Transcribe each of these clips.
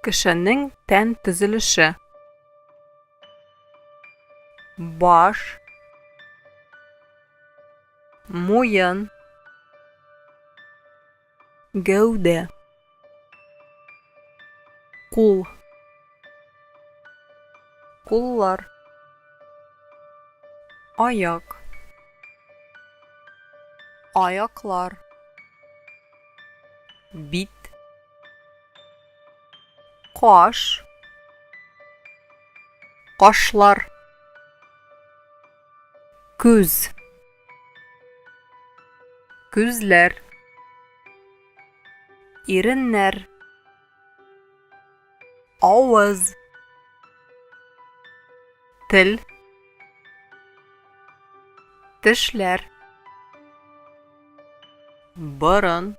Кешенең тән төзелеше. Баш, муен, гәүдә, кул, куллар, аяк, аяклар, бит, каш, кашлар, күз, күзләр, иреннәр, авыз, тел, тешләр, борын,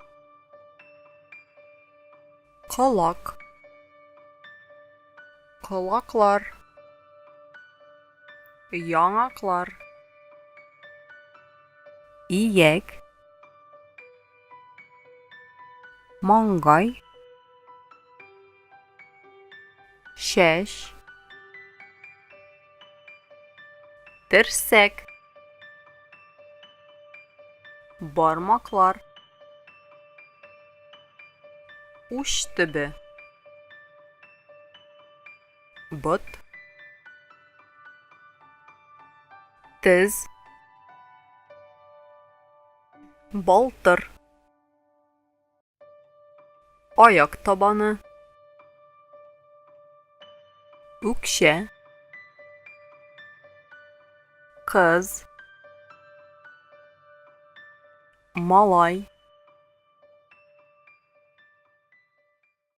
колак, колаклар, яңаклар, ияк, маңгай, чәч, терсәк, бармаклар, уч төбе, бот, тез, балтыр, аяк табаны, үкчә, кыз, малай,